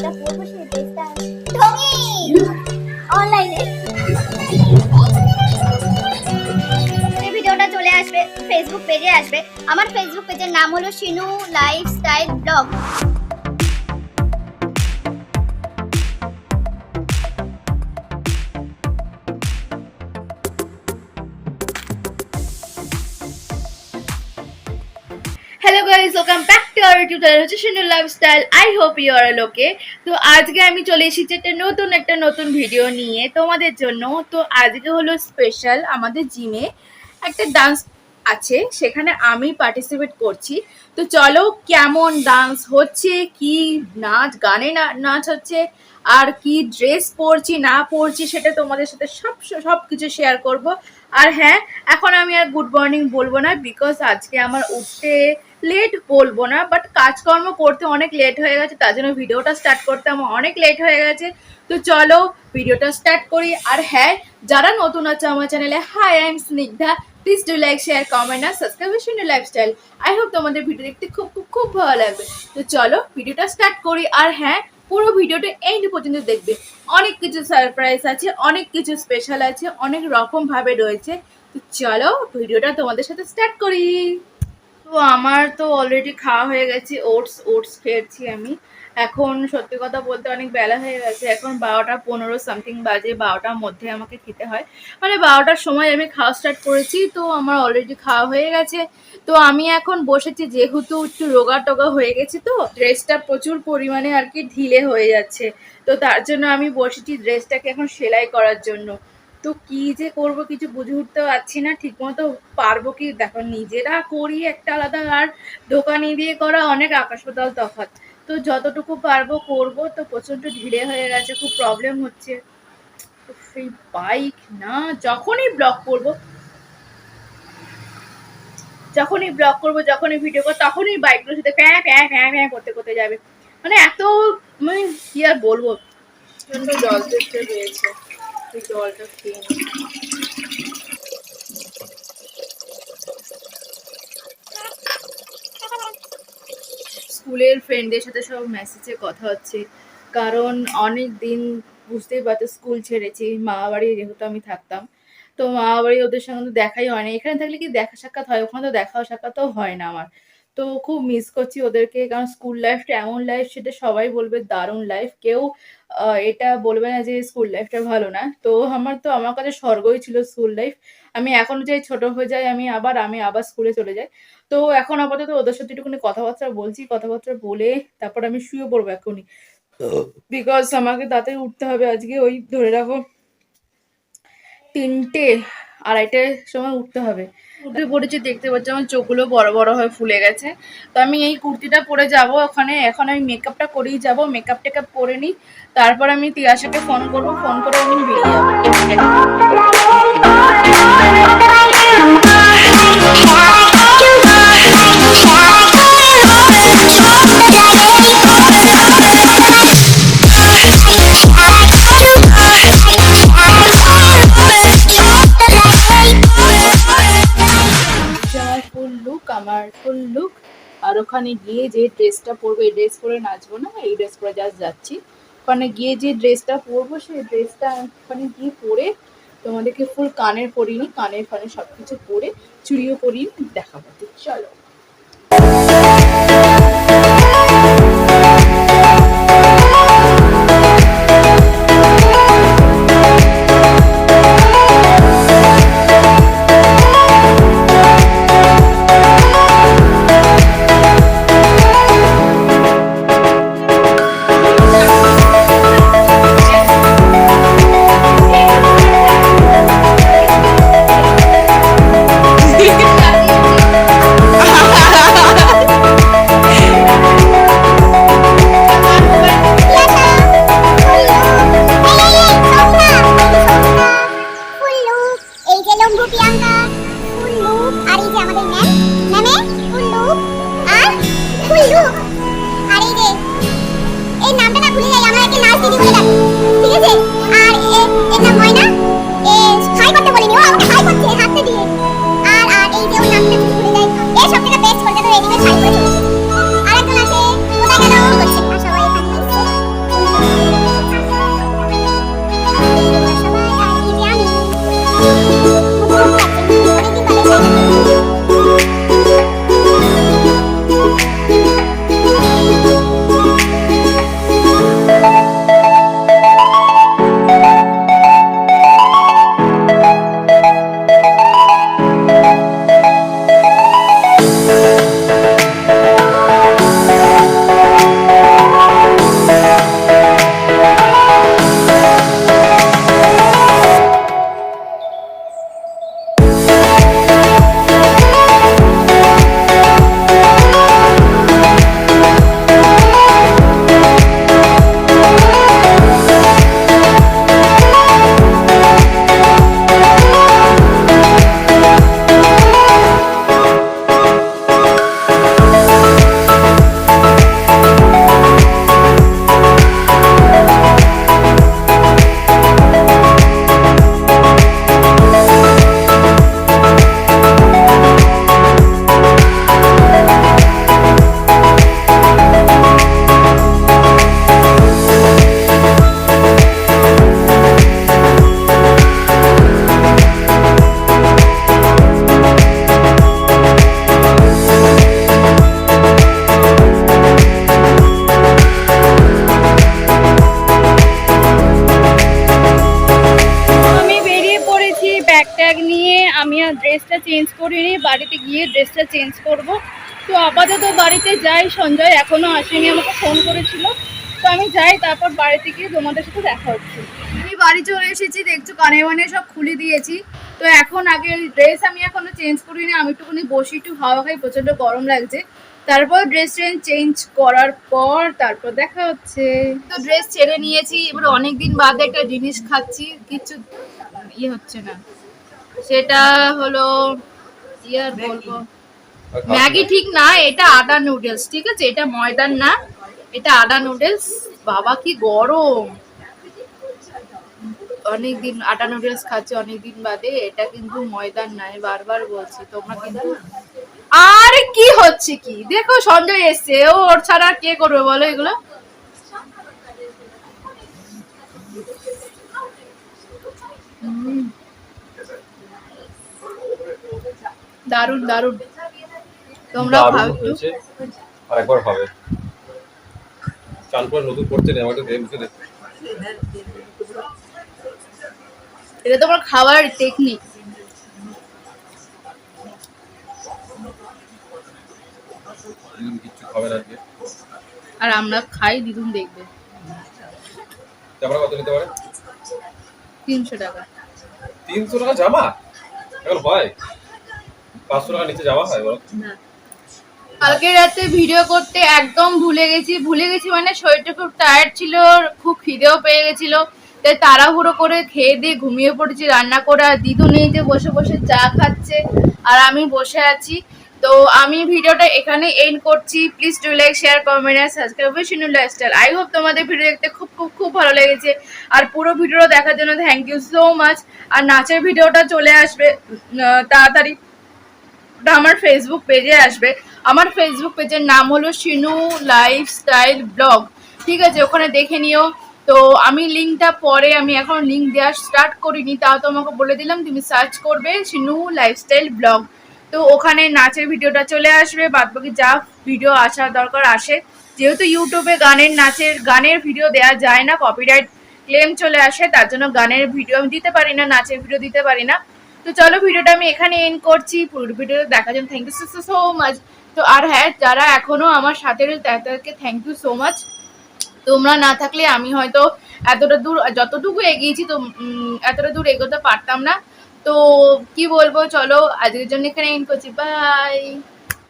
ড্রেসটা পরবো সেই ড্রেসটা ঢঙি অনলাইনে এই ভিডিওটা চলে আসবে ফেসবুক পেজে আসবে। আমার ফেসবুক পেজের নাম হলো Shinu lifestyle blog. Hello guys, welcome back to our YouTube channel Shinu lifestyle. I hope you আর ওকে। তো আজকে আমি চলে এসেছি একটা নতুন ভিডিও নিয়ে তোমাদের জন্য। তো আজকে হলো স্পেশাল, আমাদের জিমে একটা ডান্স আছে, সেখানে আমি পার্টিসিপেট করছি। তো চলো কেমন ডান্স হচ্ছে, কি নাচ গানে নাচ হচ্ছে, আর কি ড্রেস পরছি না পরছি সেটা তোমাদের সাথে সব কিছু শেয়ার করব। আর হ্যাঁ, এখন আমি আর গুড মর্নিং বলবো না, বিকজ আজকে আমার উঠতে লেট বলবো না, বাট কাজকর্ম করতে অনেক লেট হয়ে গেছে, তার জন্য ভিডিওটা স্টার্ট করতে আমার অনেক লেট হয়ে গেছে। তো চলো ভিডিওটা স্টার্ট করি। আর হ্যাঁ, যারা নতুন আছে আমার চ্যানেলে, hi I am Snigdha, please do like share comment আর subscribe Shinu lifestyle. I hope তোমাদের ভিডিও দেখতে খুব খুব খুব ভালো লাগবে। তো চলো ভিডিওটা স্টার্ট করি। আর হ্যাঁ, পুরো ভিডিওটা এই পর্যন্ত দেখবে, অনেক কিছু সারপ্রাইজ আছে, অনেক কিছু স্পেশাল আছে, অনেক রকম ভাবে রয়েছে। তো চলো ভিডিওটা তোমাদের সাথে স্টার্ট করি। তো আমার তো অলরেডি খাওয়া হয়ে গেছে, ওটস খেয়েছি আমি। এখন সত্যি কথা বলতে অনেক বেলা হয়ে গেছে, এখন 12টা 15 সামথিং বাজে, 12টার মধ্যে আমাকে খেতে হয়, মানে 12টার সময় আমি খাওয়া স্টার্ট করেছি। তো আমার অলরেডি খাওয়া হয়ে গেছে। তো আমি এখন বসেছি, যেহেতু একটু রোগা টোগা হয়ে গেছি, তো ড্রেসটা প্রচুর পরিমাণে আর কি ঢিলে হয়ে যাচ্ছে, তো তার জন্য আমি বসেছি ড্রেসটাকে এখন সেলাই করার জন্য। তো কি যে করব কিছু বুঝে উঠতে পারছি না, ঠিক মতো পারবো কি। দেখো নিজেরা করি একটা আলাদা, আর দোকানি দিয়ে করা অনেক আকাশ পাতাল তফাৎ। তো যতটুকু পারবো করব। তো প্রচন্ড ঢিলে হয়ে গেছে, খুব প্রবলেম হচ্ছে। তো সেই বাইক না, যখনই ব্লগ করব যখনই ভিডিও করবো, তখনই বাইকগুলোর সাথে প্যাঁ প্যাঁ প্যাঁ প্যাঁ করতে করতে যাবে, মানে এত, মানে কি আর বলবো। প্রচন্ড জল দেখতে পেয়েছে, জলটা খেয়ে নিই। স্কুলের ফ্রেন্ডদের সাথে সব মেসেজে কথা হচ্ছে, কারণ অনেক দিন বুঝতেই পারতো স্কুল ছেড়েছি, মামা বাড়ি যেহেতু আমি থাকতাম, তো মামা বাড়ি ওদের সঙ্গে তো দেখাই হয় না। এখানে থাকলে কি দেখা সাক্ষাৎ হয়, ওখানে তো দেখা সাক্ষাৎও হয় না আমার। তো খুব মিস করছি ওদেরকে, কারণ স্কুল লাইফটা এমন লাইফ, সেটা সবাই বলবে দারুণ লাইফ, কেউ এটা বলবে না যে স্কুল লাইফটা ভালো না। তো আমার কাছে স্বর্গই ছিল স্কুল লাইফ। আমি এখনো চাই ছোট হয়ে যাই, আমি আবার স্কুলে চলে যাই। তো এখন আপাতত ওদের সাথে একটুখানি কথাবার্তা বলছি, কথাবার্তা বলে তারপর আমি শুয়ে পড়বো এখনই, বিকজ আমাকে তাড়াতাড়ি উঠতে হবে। আজকে ওই ধরে রাখো 3টে 2:30 সময় উঠতে হবে। উঠে পড়েছি, দেখতে পাচ্ছি আমার চোখগুলো বড় বড় হয়ে ফুলে গেছে। তো আমি এই কুর্তিটা পরে যাব ওখানে, এখন আমি মেকআপটা করেই যাব, মেকআপ টেকআপ করে নিই, তারপর আমি তিয়াশাকে ফোন করবো, ফোন করে আমি বেরিয়ে যাবো। আমার ফুল লুক, আর ওখানে গিয়ে যে ড্রেসটা পরবো, এই ড্রেস পরে নাচবো না, এই ড্রেস পরে জাস্ট যাচ্ছি। ওখানে গিয়ে যে ড্রেসটা পরবো, সেই ড্রেসটা ওখানে গিয়ে পরে তোমাদেরকে ফুল কানের পরিনি, কানের ফানে সব কিছু পরে, চুড়িও পরিয়ে দেখাবো। চলো। গিয়ে ড্রেসটা চেঞ্জ করব। তো আপাতত বাড়িতে যাই, সঞ্জয় এখনো আসেনি, আমাকে ফোন করেছিল। তো আমি যাই, তারপর বাড়িতে গিয়ে তোমাদের সাথে দেখা হচ্ছে। আমি বাড়ি চলে এসেছি, দেখছো কানে মানে সব খুলে দিয়েছি। তো এখন আগে ড্রেস আমি এখনো চেঞ্জ করিনি, আমি একটুখানি বসি, একটু হাওয়া খাই, প্রচন্ড গরম লাগছে। তারপর ড্রেস চেঞ্জ করার পর তারপর দেখা হচ্ছে। তো ড্রেস ছেড়ে নিয়েছি, এবার অনেকদিন বাদে একটা জিনিস খাচ্ছি, কিছু ইয়ে হচ্ছে না, সেটা হলো ইয়ার বলবো ম্যাগি ঠিক না, এটা আদা নুডলস, ঠিক আছে, এটা ময়দার না, এটা আদা নুডলস। বাবা কি গরম, অনেকদিন আটা নুডলস খাচ্ছি অনেকদিন বাদে, এটা কিন্তু ময়দার নাই, বারবার বলছি তোমরা কিন্তু। আরে কি হচ্ছে কি, দেখো সঞ্জয় এসছে, ওর ছাড়া কে করবে বলো এগুলো। দারুন দারুন, তোমরা খাও একটু। আর একবার হবে চাল করে নতুন করতে নেই, আমাকে দে মুখে দে। এটা তোমার খাওয়ার টেকনিক। কিচ্ছু খাবে না আজকে, আর আমরা খাই, দিদুন দেখবে। জামা কত নিতে পারে? 300 টাকা। 300 টাকা জামা এখন হয়? 500 টাকা নিচে জামা হয় বলো? কালকে রাতে ভিডিও করতে একদম ভুলে গেছি মানে শরীরটা খুব টায়ার্ড ছিল, খুব খিদেও পেয়ে গেছিল, তাই তাড়াহুড়ো করে খেয়ে দিয়ে ঘুমিয়ে পড়েছি রান্না করে। আর দিদু নেই যে বসে বসে চা খাচ্ছে, আর আমি বসে আছি। তো আমি ভিডিওটা এখানে এন্ড করছি। Please do like, share, comment আর subscribe Shinu lifestyle. I hope তোমাদের ভিডিও দেখতে খুব খুব খুব ভালো লেগেছে, আর পুরো ভিডিওটা দেখার জন্য থ্যাংক ইউ সো মাচ। আর নাচের ভিডিওটা চলে আসবে তাড়াতাড়ি, ওটা আমার ফেসবুক পেজে আসবে। আমার ফেসবুক পেজের নাম হলো শিনু লাইফস্টাইল ব্লগ, ঠিক আছে, ওখানে দেখে নিও। তো আমি লিঙ্কটা পরে, আমি এখন লিঙ্ক দেওয়া স্টার্ট করিনি, তাও তোমাকে বলে দিলাম তুমি সার্চ করবে শিনু লাইফস্টাইল ব্লগ। তো ওখানে নাচের ভিডিওটা চলে আসবে, বাদবাকি যা ভিডিও আসার দরকার আসে। যেহেতু ইউটিউবে গানের ভিডিও দেওয়া যায় না, কপিরাইট ক্লেম চলে আসে, তার জন্য গানের ভিডিও আমি দিতে পারি না, নাচের ভিডিও দিতে পারি না। তো চলো ভিডিওটা আমি এখানে এন্ড করছি। পুরো ভিডিওটা দেখার জন্য থ্যাংক ইউ সো মাচ। তো আর হ্যাঁ, যারা এখনো আমার সাথে রয়েছে তাদেরকে থ্যাংক ইউ সো মাচ। তোমরা না থাকলে আমি হয়তো এতটা দূর, যতটুকু এগিয়েছি তো এতটা দূর এগোতে পারতাম না। তো কি বলবো, চলো আজকের জন্য এখানে এন্ড করছি, বাই।